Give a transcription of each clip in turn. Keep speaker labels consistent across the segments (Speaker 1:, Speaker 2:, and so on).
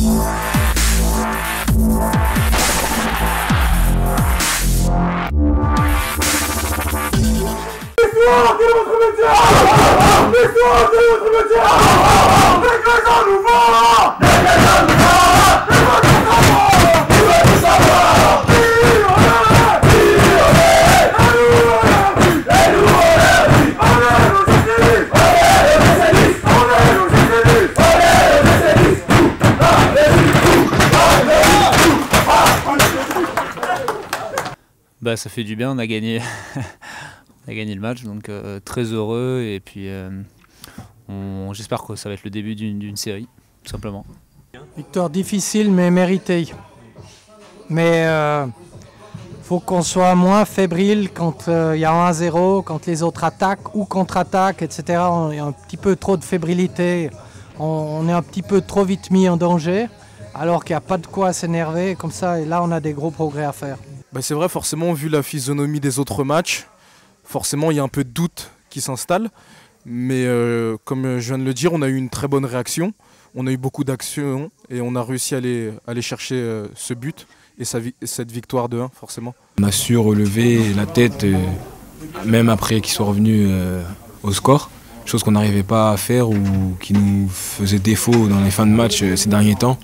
Speaker 1: L'histoire de notre métier! L'histoire de notre métier! Dégagez nous voir! Dégagez nous voir! Il veut tout savoir! Qui on est? Qui on est? Et nous on est qui? On est nos spécialistes! On est les spécialistes! On est nos spécialistes! On est les spécialistes!
Speaker 2: Bah ça fait du bien, on a gagné. On a gagné le match, donc très heureux, et puis j'espère que ça va être le début d'une série, tout simplement.
Speaker 3: Victoire difficile mais méritée. Mais faut qu'on soit moins fébrile quand il y a 1-0, quand les autres attaquent ou contre-attaquent, etc. Il y a un petit peu trop de fébrilité, on est un petit peu trop vite mis en danger, alors qu'il n'y a pas de quoi s'énerver comme ça, et là on a des gros progrès à faire.
Speaker 4: Bah c'est vrai, forcément, vu la physionomie des autres matchs, forcément, il y a un peu de doute qui s'installe, mais comme je viens de le dire, on a eu une très bonne réaction, on a eu beaucoup d'actions et on a réussi à aller chercher ce but et cette victoire de 1, forcément.
Speaker 5: On a su relever la tête, même après qu'ils soient revenus au score, chose qu'on n'arrivait pas à faire ou qui nous faisait défaut dans les fins de match ces derniers temps.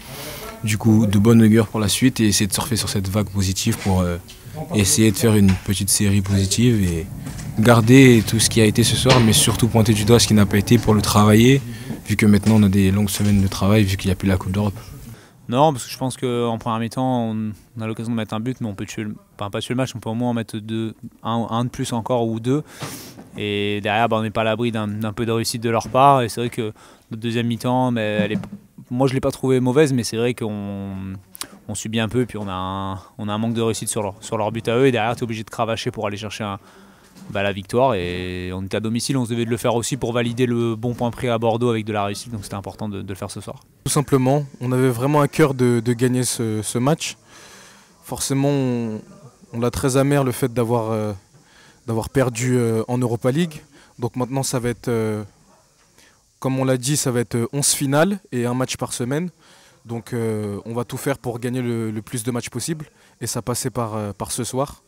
Speaker 5: Du coup, de bonne augure pour la suite et essayer de surfer sur cette vague positive pour essayer de faire une petite série positive et garder tout ce qui a été ce soir, mais surtout pointer du doigt ce qui n'a pas été pour le travailler, vu que maintenant on a des longues semaines de travail, vu qu'il n'y a plus la Coupe d'Europe.
Speaker 2: Non, parce que je pense qu'en première mi-temps, on a l'occasion de mettre un but, mais on peut tuer pas tuer le match, on peut au moins en mettre un de plus encore ou deux. Et derrière, on n'est pas à l'abri d'un peu de réussite de leur part. Et c'est vrai que notre deuxième mi-temps, moi je ne l'ai pas trouvée mauvaise, mais c'est vrai qu'on subit un peu, puis on a un manque de réussite sur leur but à eux. Et derrière, tu es obligé de cravacher pour aller chercher la victoire. Et on était à domicile, on se devait de le faire aussi pour valider le bon point pris à Bordeaux avec de la réussite. Donc c'était important de le faire ce soir.
Speaker 4: Tout simplement, on avait vraiment à cœur de gagner ce match. Forcément, on l'a très amer le fait d'avoir perdu en Europa League. Donc maintenant, ça va être, comme on l'a dit, ça va être 11 finales et un match par semaine. Donc on va tout faire pour gagner le plus de matchs possible. Et ça passait par ce soir,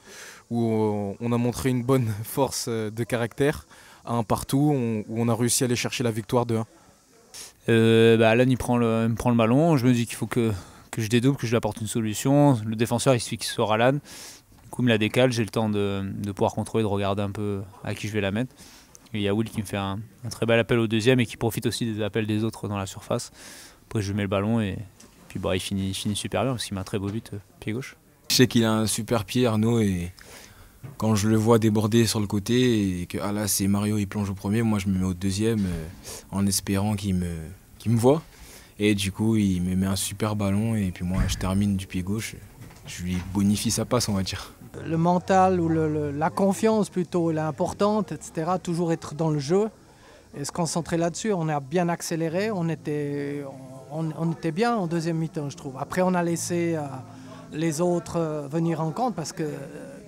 Speaker 4: où on a montré une bonne force de caractère à un partout, où on a réussi à aller chercher la victoire de 1.
Speaker 2: Alan il me prend le ballon, je me dis qu'il faut que je dédouble, que je lui apporte une solution. Le défenseur il se fixe sur Alan, du coup il me la décale, j'ai le temps de pouvoir contrôler, de regarder un peu à qui je vais la mettre. Et il y a Will qui me fait un très bel appel au deuxième et qui profite aussi des appels des autres dans la surface. Après je lui mets le ballon et puis il finit super bien parce qu'il met un très beau but pied gauche.
Speaker 5: Je sais qu'il a un super pied Arnaud, et quand je le vois déborder sur le côté et que là c'est Mario, il plonge au premier, moi je me mets au deuxième en espérant qu'il me voit. Et du coup il me met un super ballon et puis moi je termine du pied gauche, je lui bonifie sa passe, on va dire.
Speaker 3: Le mental ou la confiance plutôt, elle est importante, etc. Toujours être dans le jeu et se concentrer là-dessus. On a bien accéléré, on était bien en deuxième mi-temps, je trouve. Après on a laissé les autres venir en compte parce que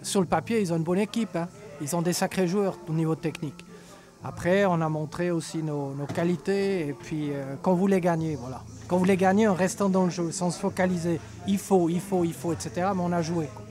Speaker 3: sur le papier ils ont une bonne équipe, hein. Ils ont des sacrés joueurs au niveau technique. Après on a montré aussi nos qualités et puis qu'on voulait gagner, voilà. Qu'on voulait gagner en restant dans le jeu, sans se focaliser. Il faut, etc. Mais on a joué, quoi.